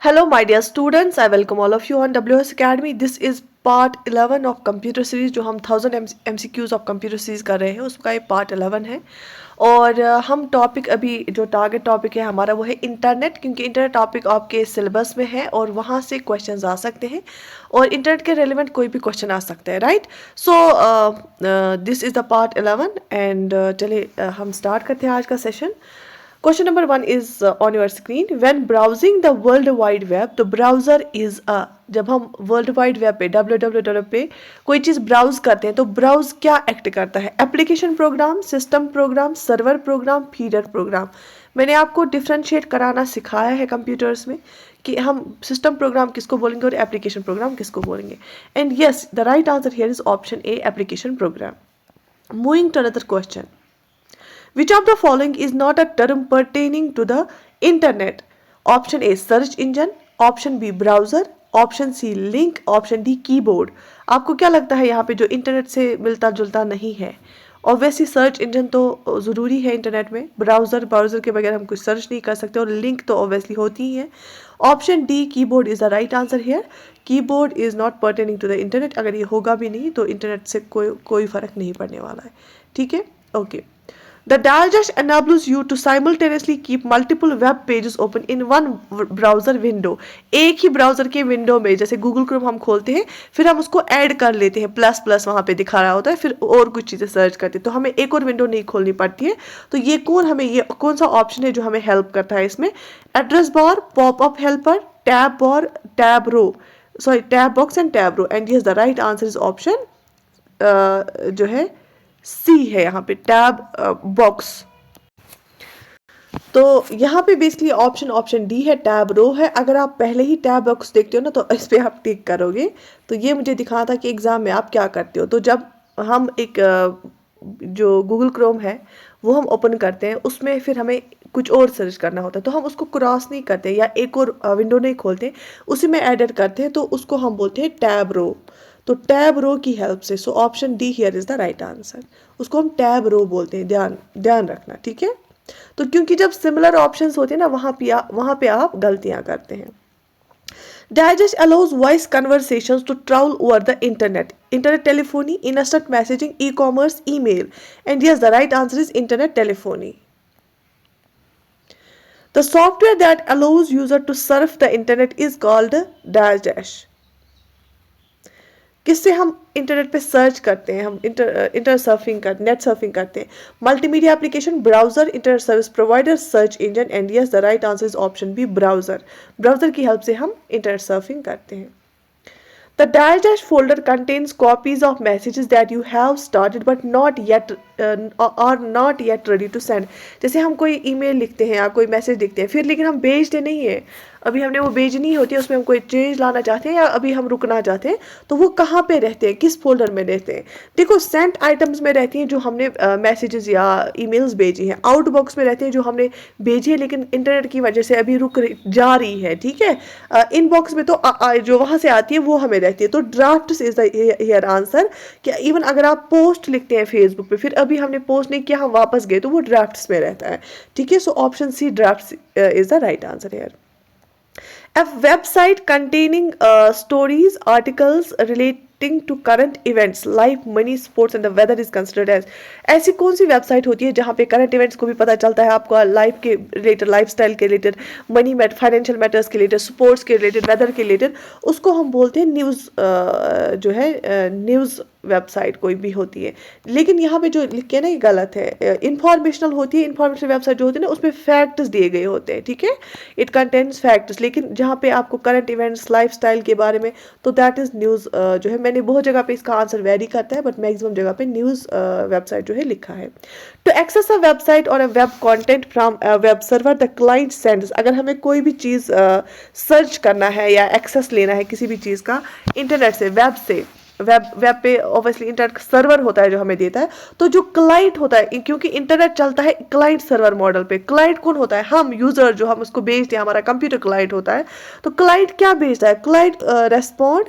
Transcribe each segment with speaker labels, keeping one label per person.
Speaker 1: Hello, my dear students. I welcome all of you on WS Academy. This is part 11 of computer series जो हम 1000 MCQs of computer series कर रहे हैं उसका ये part 11 है। और हम टॉपिक अभी जो टारगेट टॉपिक है हमारा वो है इंटरनेट, क्योंकि इंटरनेट टॉपिक आपके सिलेबस में है और वहाँ से क्वेश्चंस आ सकते हैं और इंटरनेट के रेलिवेंट कोई भी क्वेश्चन आ सकता है, right. So this is the part 11 and चलिए हम स्टार्ट करते हैं आज का session. Question number 1 is on your screen. When browsing the World Wide Web, तो browser is a, जब हम World Wide Web पे www पे कोई चीज़ ब्राउज करते हैं तो ब्राउज क्या एक्ट करता है? Application program, system program, server program, feeder program. मैंने आपको डिफ्रेंशिएट कराना सिखाया है कंप्यूटर्स में कि हम सिस्टम प्रोग्राम किसको बोलेंगे और एप्लीकेशन प्रोग्राम किसको बोलेंगे। And yes, the right answer here is option A, application program. Moving to another question. Which of the following is not a term pertaining to the internet? Option A search engine, option B browser, option C link, option D keyboard. आपको क्या लगता है यहाँ पे जो internet से मिलता जुलता नहीं है? ऑब्वियसली सर्च इंजन तो ज़रूरी है इंटरनेट में, ब्राउज़र के बगैर हम कुछ सर्च नहीं कर सकते और लिंक तो ऑब्वियसली होती ही है। Option D keyboard is the right answer here. Keyboard is not pertaining to the internet. अगर ये होगा भी नहीं तो इंटरनेट से कोई फ़र्क नहीं पड़ने वाला है, ठीक है, okay. The digest enables you to simultaneously keep multiple web pages open in one browser window. एक ही ब्राउजर के विंडो में, जैसे गूगल क्रोम हम खोलते हैं फिर हम उसको ऐड कर लेते हैं, प्लस प्लस वहाँ पे दिखा रहा होता है, फिर और कुछ चीज़ें सर्च करते हैं तो हमें एक और विंडो नहीं खोलनी पड़ती है। तो ये कौन सा ऑप्शन है जो हमें हेल्प करता है इसमें? Address bar, popup helper, tab bar, tab row, sorry tab box and tab row. And yes, the right answer is option जो है सी है यहाँ पे, टैब बॉक्स। तो यहाँ पे बेसिकली ऑप्शन डी है, टैब रो है। अगर आप पहले ही टैब बॉक्स देखते हो ना तो इस पर आप टिक करोगे। तो ये मुझे दिखाना था कि एग्ज़ाम में आप क्या करते हो। तो जब हम एक जो गूगल क्रोम है वो हम ओपन करते हैं, उसमें फिर हमें कुछ और सर्च करना होता है तो हम उसको क्रॉस नहीं करते या एक और विंडो नहीं खोलते, उसी में एडिट करते हैं, तो उसको हम बोलते हैं टैब रो। तो टैब रो की हेल्प से, so option D here is the right answer. उसको हम टैब रो बोलते हैं, ध्यान रखना, ठीक है। तो क्योंकि जब सिमिलर ऑप्शंस होते हैं ना वहाँ पे आप गलतियाँ करते हैं। Digest allows voice conversations to travel over the internet. Internet telephony, instant messaging, e-commerce, email. And yes, the right answer is internet telephony. The software that allows user to surf the internet is called Digest. किससे हम internet पे search करते हैं? हम net surfing करते हैं। Multimedia application, browser, internet service provider, search engine. And yes, the right answer is option B, browser. Browser की help से हम इंटरनेट सर्फिंग करते हैं। The digest folder contains copies of messages that you have started but not yet are not yet ready to send. जैसे हम कोई email लिखते हैं या कोई मैसेज लिखते हैं फिर लेकिन हम भेजते नहीं है, अभी हमने वो भेजनी होती है, उसमें हम कोई चेंज लाना चाहते हैं या अभी हम रुकना चाहते हैं, तो वो कहाँ पे रहते हैं, किस फोल्डर में रहते हैं? देखो, सेंट आइटम्स में रहती हैं जो हमने मैसेजेस या ईमेल्स भेजी हैं। आउट बॉक्स में रहते हैं जो हमने भेजी है लेकिन इंटरनेट की वजह से अभी जा रही है, ठीक है। इनबॉक्स में तो जो वहाँ से आती है वो हमें रहती है। तो draft is the here answer. क्या इवन अगर आप पोस्ट लिखते हैं फेसबुक पे, फिर अभी हमने पोस्ट नहीं किया, हम वापस गए, तो वो ड्राफ्ट्स में रहता है, ठीक है। So option C, drafts is the right answer here. A website containing stories, articles relating to current events, life, money, sports and the weather is considered as. ऐसी कौन सी वेबसाइट होती है जहाँ पे करंट इवेंट्स को भी पता चलता है, आपका लाइफ के रिलेटेड, लाइफस्टाइल के रिलेटेड, मनी फाइनेंशियल मैटर्स के रिलेटेड, स्पोर्ट्स के रिलेटेड, वेदर के रिलेटेड? उसको हम बोलते हैं न्यूज़, जो है न्यूज़ वेबसाइट कोई भी होती है। लेकिन यहाँ पे जो लिख के ना ये गलत है, इंफॉर्मेशनल होती है। इंफॉर्मेशनल वेबसाइट जो होती है ना उसमें फैक्ट्स दिए गए होते हैं, ठीक है, इट कंटेन्स फैक्ट्स। लेकिन जहाँ पे आपको करंट इवेंट्स, लाइफस्टाइल के बारे में, तो दैट इज़ न्यूज़ जो है। मैंने बहुत जगह पे इसका आंसर वेरी करता है बट मैक्सिमम जगह पे न्यूज़ वेबसाइट जो है लिखा है। टू एक्सेस अ वेबसाइट और a web content from web server, the client sends. अगर हमें कोई भी चीज़ सर्च करना है या एक्सेस लेना है किसी भी चीज़ का इंटरनेट से, वेब से, वेब पे ऑब्वियसली इंटरनेट सर्वर होता है जो हमें देता है। तो जो क्लाइंट होता है, क्योंकि इंटरनेट चलता है क्लाइंट सर्वर मॉडल पे, क्लाइंट कौन होता है? हम यूजर, जो हम उसको भेजते हैं, हमारा कंप्यूटर क्लाइंट होता है। तो क्लाइंट क्या भेजता है? Client respond,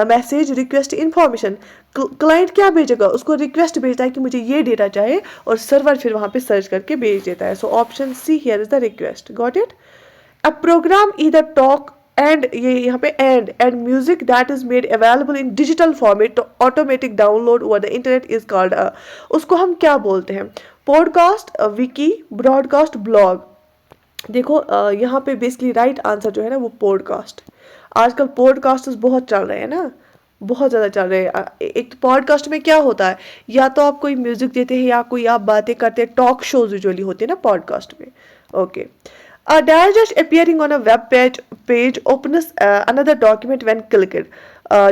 Speaker 1: message, request, information. Client क्या भेजेगा? उसको रिक्वेस्ट भेजता है कि मुझे ये डेटा चाहिए और सर्वर फिर वहाँ पे सर्च करके भेज देता है। So option C here is the request. Got it? A program either talk and ये यहाँ पे and music that is made available in digital format तो automatic download over the internet is called उसको हम क्या बोलते हैं? Podcast, wiki, broadcast, blog. देखो यहाँ पे बेसिकली राइट आंसर जो है ना वो पॉडकास्ट। आजकल पॉडकास्ट बहुत चल रहे हैं ना, बहुत ज़्यादा चल रहे हैं। एक तो पॉडकास्ट में क्या होता है, या तो आप कोई म्यूजिक देते हैं या कोई आप बातें करते हैं, टॉक शोज यूजुअली होते हैं ना पॉडकास्ट में। Okay, a digest appearing on a web page opens another document when clicked।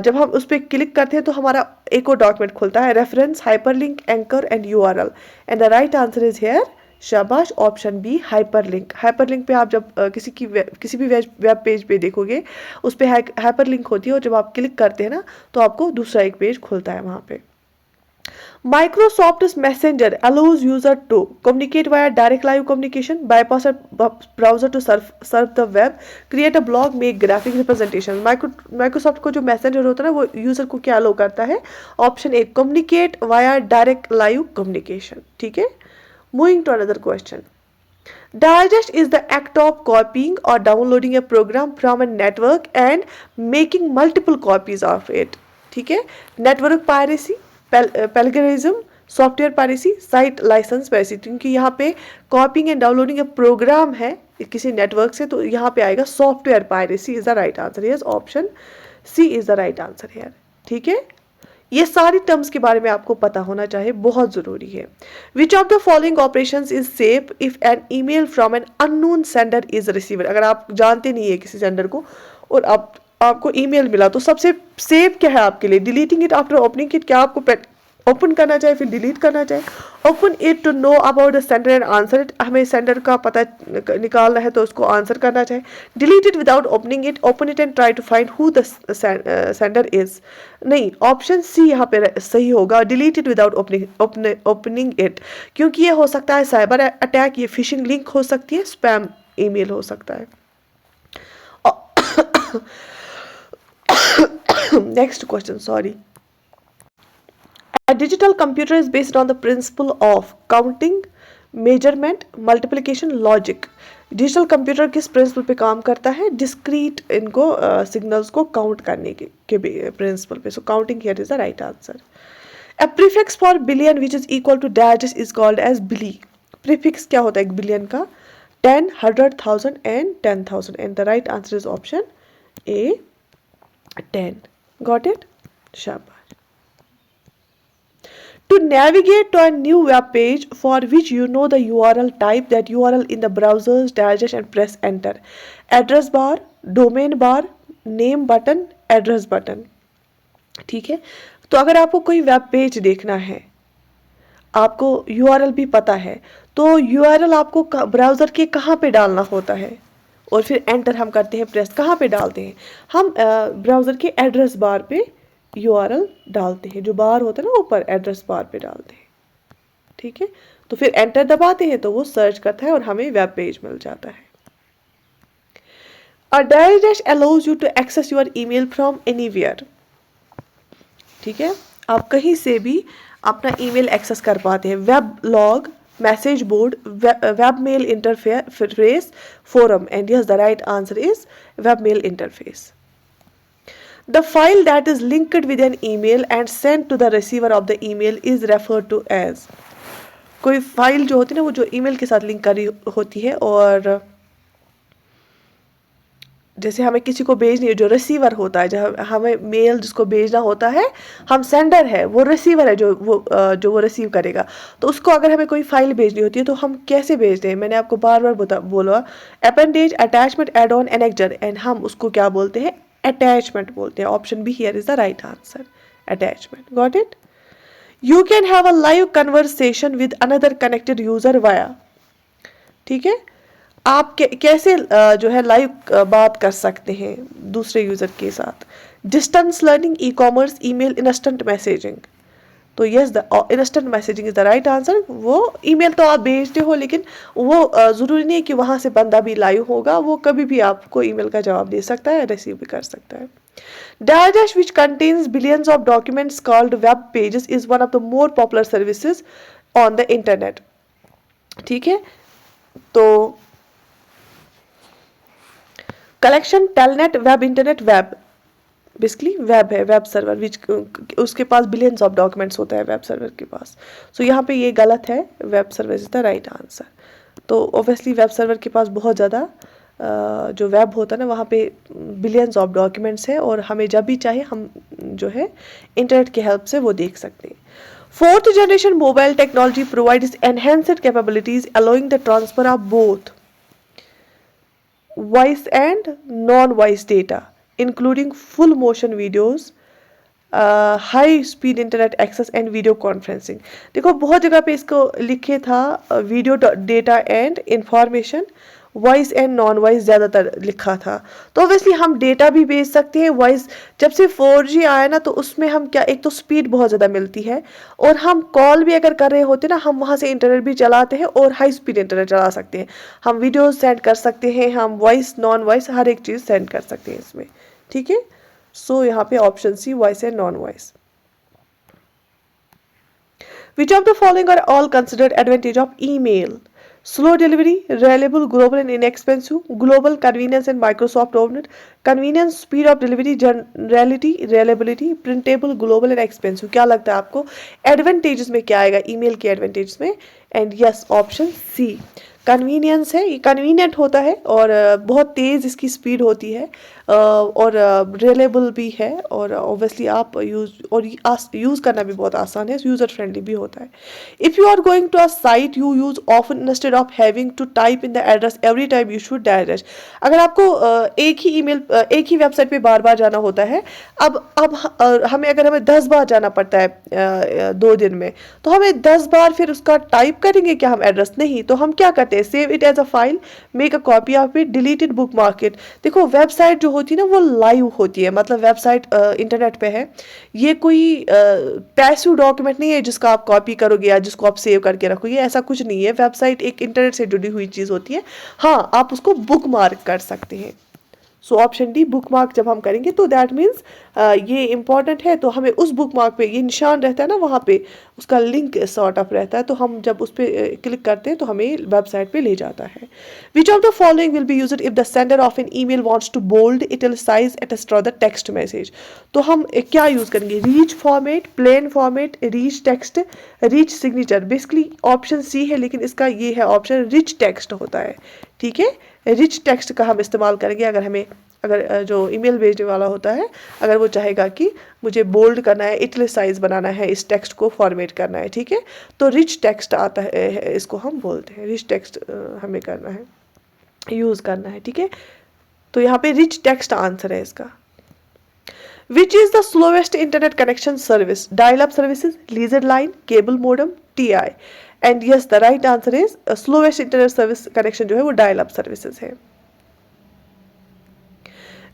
Speaker 1: जब हम उस पर क्लिक करते हैं तो हमारा एक और डॉक्यूमेंट खुलता है, reference, hyperlink, anchor and URL. And the right answer is here शाबाश ऑप्शन बी, हाइपरलिंक। हाइपरलिंक पे आप जब किसी भी वेब पेज पे देखोगे उस पर हाइपरलिंक होती है, और जब आप क्लिक करते हैं ना तो आपको दूसरा एक पेज खुलता है वहाँ पे। Microsoft's Messenger allows user to communicate via direct live communication, bypass a browser to serve the web, create a blog, make graphic representation। Microsoft को जो मैसेंजर होता है ना वो यूजर को क्या अलो करता है? Option A, communicate via direct live communication. ठीक है, moving to another question. Digest is the act of copying or downloading a program from a network and making multiple copies of it। ठीक है, network piracy, plagiarism, software piracy, site licence piracy. क्योंकि यहाँ पे copying and downloading a program है किसी network से, तो यहाँ पे आएगा software piracy is the right answer. Yes, option C is the right answer here. ठीक है, ये सारी टर्म्स के बारे में आपको पता होना चाहिए, बहुत जरूरी है। Which of the following operations is safe if an email from an unknown sender is received. अगर आप जानते नहीं है किसी सेंडर को और आपको ईमेल मिला तो सबसे सेफ क्या है आपके लिए? Deleting it after opening it. क्या आपको ओपन करना चाहिए फिर डिलीट करना चाहिए? Open it to know about the sender and answer it. हमें सेंडर का पता निकालना है तो उसको आंसर करना चाहिए। Delete it without opening it, open it and try to find who the sender is. नहीं, ऑप्शन सी यहाँ पे सही होगा, delete it without opening it. क्योंकि ये हो सकता है साइबर अटैक, ये फिशिंग लिंक हो सकती है, स्पैम ईमेल हो सकता है। Next question, sorry. A digital computer is based on the principle of counting, measurement, multiplication, logic। Digital computer किस प्रिंसिपल पे काम करता है? डिस्क्रीट इनको सिग्नल्स को काउंट करने के प्रिंसिपल पे। So counting here is the right answer. A prefix for billion which is equal to dash is called as billy। Prefix क्या होता है एक बिलियन का? 10, 100, 1000 and 10,000। And the right answer is option A, 10। Got it? शाबाश। To navigate to a new web page for which you know the URL, type that URL in the browser's digest and press enter। Address bar, domain bar, name button, address button। ठीक है, तो अगर आपको कोई web page देखना है, आपको URL भी पता है, तो URL आपको ब्राउज़र के कहाँ पे डालना होता है और फिर एंटर हम करते हैं, प्रेस कहाँ पे डालते हैं? हम ब्राउज़र के एड्रेस बार पे URL डालते हैं, जो बार होता है ना ऊपर, एड्रेस बार पे डालते हैं। ठीक है, तो फिर एंटर दबाते हैं तो वो सर्च करता है और हमें वेब पेज मिल जाता है। A dash allows you to access your email from anywhere। ठीक है, आप कहीं से भी अपना ईमेल एक्सेस कर पाते हैं। Web log, message board, web mail interface, forum. And yes, the right answer is web mail interface. The file that is linked with an email and sent to the receiver of the email is referred to as। कोई file जो होती है ना वो जो email के साथ link करी होती है, और जैसे हमें किसी को भेजनी है, जो रिसीवर होता है, जब हमें मेल जिसको भेजना होता है, हम सेंडर है, वो रिसीवर है जो वो रिसीव करेगा। तो उसको अगर हमें कोई फाइल भेजनी होती है तो हम कैसे भेजते हैं? मैंने आपको बार बार बोला, appendage, attachment, add on, connector. And हम उसको क्या बोलते हैं? अटैचमेंट बोलते हैं। Option B here is the right answer, attachment. Got it? You can have a live conversation with another connected user via. ठीक है, आप कैसे जो है लाइव बात कर सकते हैं दूसरे यूजर के साथ? Distance learning, e commerce, email, instant messaging. तो yes, the instant messaging is the right answer. वो ईमेल तो आप भेजते हो, लेकिन वो ज़रूरी नहीं है कि वहाँ से बंदा भी लाइव होगा, वो कभी भी आपको ईमेल का जवाब दे सकता है, रिसीव भी कर सकता है। Digest which contains billions of documents called web pages is one of the more popular services on the internet। ठीक है, तो collection, telnet, web, internet, web, basically web है, वेब सर्वर विच उसके पास बिलियंस ऑफ डॉक्यूमेंट्स होता है web server के पास। सो यहाँ पे ये गलत है, web server is the right answer. तो ऑब्वियसली वेब सर्वर के पास बहुत ज़्यादा जो वेब होता है ना वहाँ पे बिलियंस ऑफ डॉक्यूमेंट्स है और हमें जब भी चाहे हम जो है इंटरनेट की हेल्प से वो देख सकते हैं। Fourth generation mobile technology provides enhanced capabilities allowing the transfer of both voice and non-voice data including full motion videos, high speed internet access and video conferencing. देखो बहुत जगह पे इसको लिखे था video data and information, voice and non voice ज़्यादातर लिखा था। तो ऑब्वियसली हम डेटा भी भेज सकते हैं, वॉइस जब से 4G आया ना तो उसमें हम क्या, एक तो स्पीड बहुत ज़्यादा मिलती है और हम कॉल भी अगर कर रहे होते ना हम वहाँ से इंटरनेट भी चलाते हैं और हाई स्पीड इंटरनेट चला सकते हैं, हम वीडियोज सेंड कर सकते हैं, हम वॉइस नॉन वॉइस हर एक चीज़ सेंड कर सकते हैं इसमें, ठीक है। सो यहाँ पे option C voice and non voice. Which of the following are all considered advantage of email? Slow delivery, reliable, global and inexpensive, global, convenience and Microsoft owned, convenience, speed of delivery, generality, reliability, printable, global and expensive। क्या लगता है आपको advantages में क्या आएगा email के advantages में? And yes option C convenience है, ये कन्वीनियंट होता है और बहुत तेज़ इसकी स्पीड होती है और रिलेबल भी है और ऑब्वियसली आप यूज़ करना भी बहुत आसान है, यूज़र फ्रेंडली भी होता है। If you are going to a site you use often instead of having to type in the address every time you should direct. अगर आपको एक ही वेबसाइट पे बार बार जाना होता है, अब हमें 10 बार जाना पड़ता है 2 दिन में, तो हमें 10 बार फिर उसका टाइप करेंगे क्या हम एड्रेस? नहीं, तो हम क्या करते हैं, save it as a file, make a copy of it, delete it, bookmark it. देखो वेबसाइट जो होती है ना वो लाइव होती है, मतलब वेबसाइट इंटरनेट पे है, ये कोई पैसिव डॉक्यूमेंट नहीं है जिसका आप कॉपी करोगे या जिसको आप सेव करके रखोगे, ऐसा कुछ नहीं है। वेबसाइट एक इंटरनेट से जुड़ी हुई चीज़ होती है। हाँ, आप उसको बुक मार्क कर सकते हैं। So option D book mark जब हम करेंगे तो दैट मीन्स ये इंपॉर्टेंट है, तो हमें उस बुक मार्क पे ये निशान रहता है ना, वहाँ पे उसका लिंक सॉर्ट ऑफ रहता है, तो हम जब उस पर क्लिक करते हैं तो हमें वेबसाइट पे ले जाता है। Which of the following will be used if the sender of an email wants to bold italicise etcetera the text message? तो हम क्या यूज़ करेंगे, rich format, plain format, rich text, rich signature. Basically option C है लेकिन इसका ये है option rich text होता है, ठीक है। रिच टेक्स्ट का हम इस्तेमाल करेंगे अगर जो ईमेल भेजने वाला होता है अगर वो चाहेगा कि मुझे बोल्ड करना है, इटैलिसाइज बनाना है, इस टेक्स्ट को फॉर्मेट करना है, ठीक है, तो रिच टेक्स्ट आता है, इसको हम बोलते हैं रिच टेक्स्ट हमें करना है, यूज़ करना है, ठीक है। तो यहाँ पे रिच टेक्स्ट आंसर है इसका। Which is the slowest internet connection service? Dial-up services, laser line, cable modem, TI? And yes, the right answer is slowest internet service connection जो है वो dial-up services है।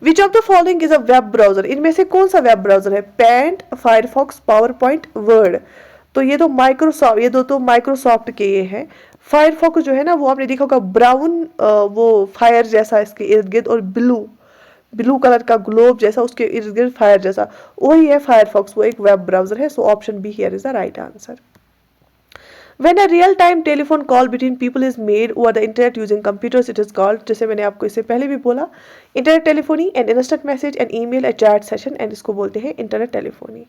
Speaker 1: Which of the following is a web browser? इनमें से कौन सा web browser है? Paint, Firefox, PowerPoint, Word। तो ये तो माइक्रोसॉफ्ट के ये हैं। फायरफॉक्स जो है ना वो आपने देखा होगा ब्राउन वो फायर जैसा इसके इर्द गिर्द और ब्लू कलर का ग्लोब जैसा उसके इर्द गिर्द फायर जैसा, वही है फायरफॉक्स, वो एक वेब ब्राउजर है। So option B here is the right answer. When a real-time telephone call between people is made over the internet using computers, it is called, जैसे मैंने आपको इससे पहले भी बोला, internet telephony, and instant message, and email, and chat session, and इसको बोलते हैं internet telephony.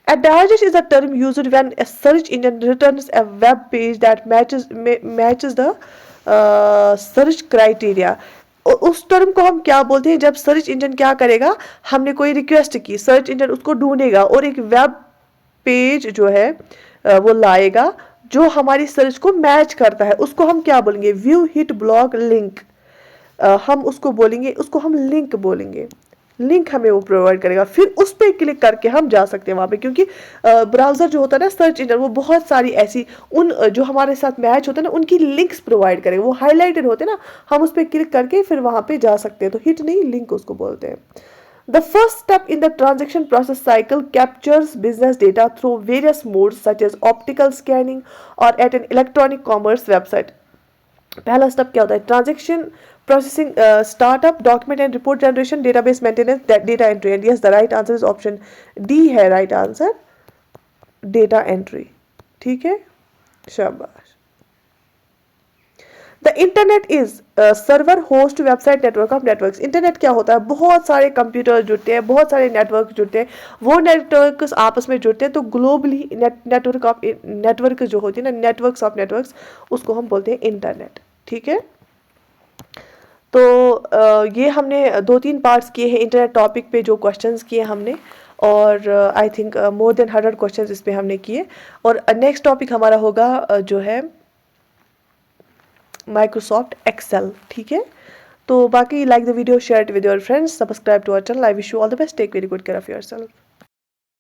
Speaker 1: A digest is a term used when a search engine returns a web page that matches the search criteria। उस term को हम क्या बोलते हैं, जब सर्च इंजन क्या करेगा, हमने कोई रिक्वेस्ट की, सर्च इंजन उसको ढूंढेगा और एक वेब पेज जो है वो लाएगा जो हमारी सर्च को मैच करता है, उसको हम क्या बोलेंगे, व्यू हिट ब्लॉग लिंक, हम उसको बोलेंगे, उसको हम लिंक बोलेंगे, लिंक हमें वो प्रोवाइड करेगा, फिर उस पर क्लिक करके हम जा सकते हैं वहाँ पे, क्योंकि ब्राउज़र जो होता है ना, सर्च इंजन, वो बहुत सारी ऐसी उन जो हमारे साथ मैच होते हैं ना उनकी लिंक्स प्रोवाइड करेगा, वो हाईलाइटेड होते हैं ना, हम उस पर क्लिक करके फिर वहाँ पे जा सकते हैं, तो हिट नहीं लिंक उसको बोलते हैं। The first step in the transaction process cycle captures business data through various modes such as optical scanning or at an electronic commerce website। पहला स्टेप क्या होता है, transaction processing, startup, document and report generation, database maintenance, data entry. And yes the right answer is option D है right answer, data entry, ठीक है, शाबाश। The internet is server host website network of networks. Internet क्या होता है, बहुत सारे computer जुड़ते हैं, बहुत सारे नेटवर्क जुड़ते हैं, वो नेटवर्क्स आपस में जुड़ते हैं, तो ग्लोबली नेटवर्क जो होती है ना, नेटवर्क्स ऑफ नेटवर्क्स, उसको हम बोलते हैं इंटरनेट। ठीक है, तो ये हमने 2-3 पार्ट्स किए हैं इंटरनेट टॉपिक पे, जो क्वेश्चंस किए हमने, और I think more than 100 questions इस पे हमने किए। और नेक्स्ट टॉपिक हमारा होगा जो है माइक्रोसॉफ्ट एक्सेल। ठीक है, तो बाकी like the video, share it with your friends, subscribe to our channel. I wish you all the best, take very good care of your self.